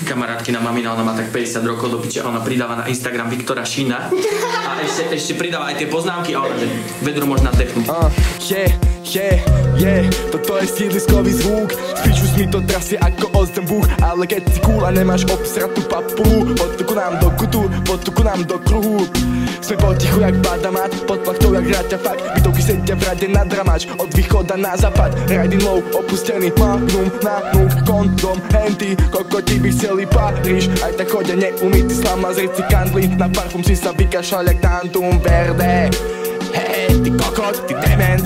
kamarátkina mamina, ona má tak 50 rokov do piče, ona pridáva na Instagram Viktora Šína a ešte pridáva aj tie poznámky a ona, že vedro možná technúť. Toto je sídliskový zvuk, spíš už mi to trasie ako ozdem búch, ale keď si cool a nemáš obsratú papulu, poď ku nám do kutu, poď ku nám do kruhu. Sme potichu jak badamat, pod plachtou jak hráťa fakt, bytovky sedia v rade na dramač, od východa na západ, riding low, opustený magnum, nanúk, kondom, henty, kokoti by chceli Paríž, aj tak chodia neumytý slama z rici kandly, na parfum si sa vykašľal jak tantum verde. Hej, ty kokot, ty dement.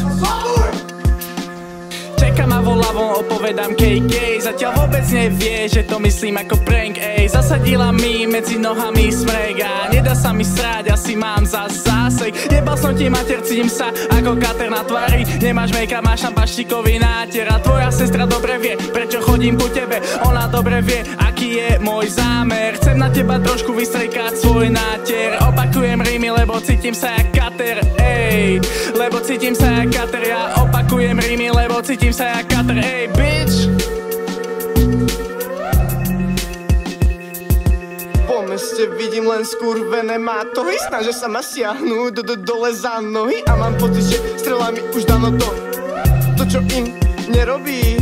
Čaká ma voľavom, opovedám KK, zatiaľ vôbec nevie, že to myslím ako prank, ej. Zasadila mi medzi nohami smrek a nedá sa mi srať, asi mám zásek. Jebal som ti mater, cítim sa ako kater na tvári, nemáš make-up, máš tam baštikový náter a tvoja sestra dobre vie, prečo chodím ku tebe, ona dobre vie, aký je môj zámer. Chcem na teba trošku vystrekať svoj náter, opakujem rímy, lebo cítim sa jak kater, ej. Lebo cítim sa jak kater, ja opakujem rímy, lebo cítim sa jak kater, ej, bitch. Po meste vidím len skurvené mátohy, snažia sa ma siahnuť dole za nohy a mám pocit, že strelami už dávno to čo im nerobí.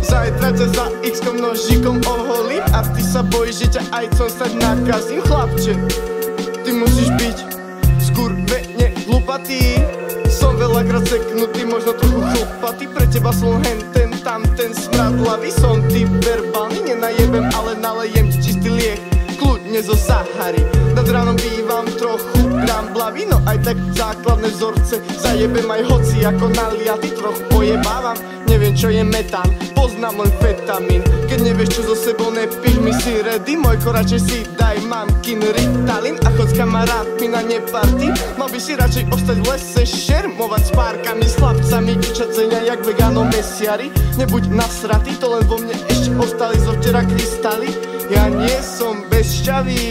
Zajtra ťa za x-kom nožikom oholím a ty sa bojíš, že ťa ajcom stať nakazím. Chlapče, ty musíš byť skurvene hlupatý. Som veľakrát seknutý, možno trochu chlupatý, pre teba som ten, tamten smradlavý. Som typ verbálny, nenajebem, ale nalejem ti čistý liek, kľudne zo Sahary. Nad ránom bývam trochu gramblavý, no aj tak základné vzorce zajebem aj hoci ako naliaty. Trochu pojebávam, neviem čo je metán, poznám len fetamín. Keď nevieš čo so sebou, nepíš mi si ready, mojko radšej si daj mamkin Ritalin a chod s kamarátmi na neparty. Mal by si radšej ostať v lese, šermovať s párkami, s chlapcami, čičať zenia jak vegano mesiari. Nebuď nasratý, to len vo mne ešte ostali zo včera krystaly. Ja nie som bez šťavy,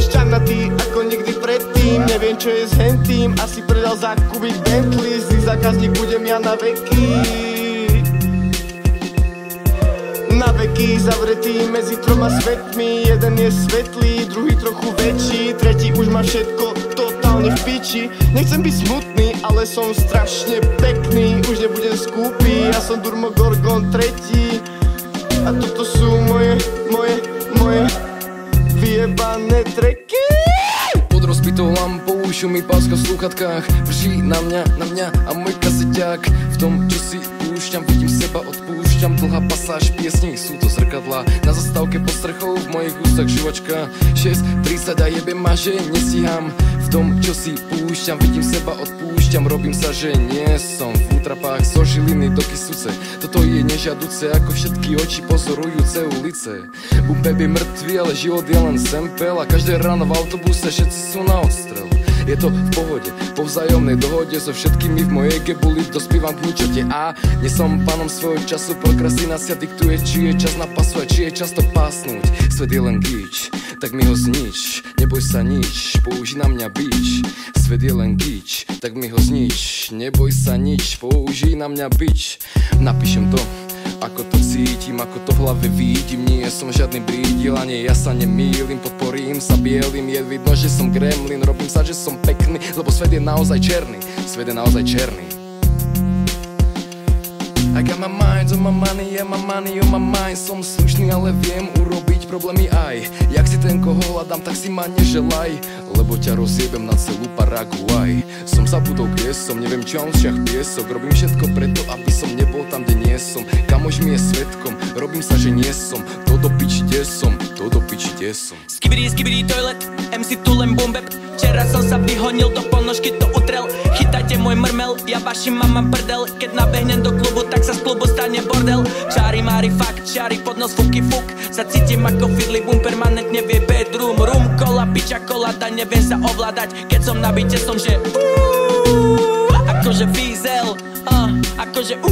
šťavnatý ako nikdy predtým. Neviem čo je s hentým, asi predal za kubík Bentley, zlý zákazník budem ja na veky. Na veky zavretý medzi troma svetmi, jeden je svetlý, druhý trochu väčší, tretí už má všetko totálne v piči. Nechcem byť smutný, ale som strašne pekný, už nebudem skúpy, ja som Durmogorgon tretí. A toto sú moje vyjebané treky. Pod rozbitou lampou šumí páska v slúchatkách, vrší na mňa a môj kazeťák. V tom, čo si púšťam, vidím seba, odpúšťam. Dlhá pasáž piesní, sú to zrkadlá. Na zastávke pod strechou, v mojich ústach žuvačka. 6:30 a jebem ma, že nestíham. V tom, čo si púšťam, vidím seba, odpúšťam. Robím sa, že nie som v útrapách zo Žiliny do Kysuce. Toto je nežiaduce, ako všetky oči pozorujúce ulice. Baby mŕtvi, ale život je len sempel a každé ráno v autobuse všetci sú na odstrel. Je to v pohode, po vzájomnej dohode so všetkými v mojej gebuli dospievam k ničote a nie som pánom svojho času, prokrastinácia diktuje, či je čas na pasu a či je čas to pásnuť. Svet je len gíč, tak mi ho znič, neboj sa nič, použij na mňa bič. Svet je len gíč, tak mi ho znič, neboj sa nič, použij na mňa bič. Napíšem to, ako to cítim, ako to v hlave vidím. Nie som žiadny brídil, ani ja sa nemýlim. Podporím sa bielým, je vidno, že som gremlin. Robím sa, že som pekný, lebo svet je naozaj černý. Svet je naozaj černý. I got my mind on my money, yeah, my money on my mind. Som slušný, ale viem urobiť problémy aj. Jak si ten, koho hľadám, tak si ma neželaj, lebo ťa rozjebem na celú Paraguaj. Som zabudol, kde som, neviem čo mám v šiach piesok. Robím všetko preto, aby som nebol tam, kde nie som. Kamož mi je svedkom, robím sa, že nie som. To do piči, kde som, to do piči, kde som. Skibidi toilet, MC tu len boom bap. Včera som sa vyhonil, do ponožky to utrel. Chytajte môj mrmel, ja vašim mamám prdel. Keď nabehnem do klubu, tak sa z klubu stane bordel. Čári mári fakt, čári pod nos fuky fuk. Sa cítim ako fiddly boom, permanentne vie bedroom. Rum, kola, piča, kolada, neviem sa ovládať. Keď som na byte, som že akože Fizel, akože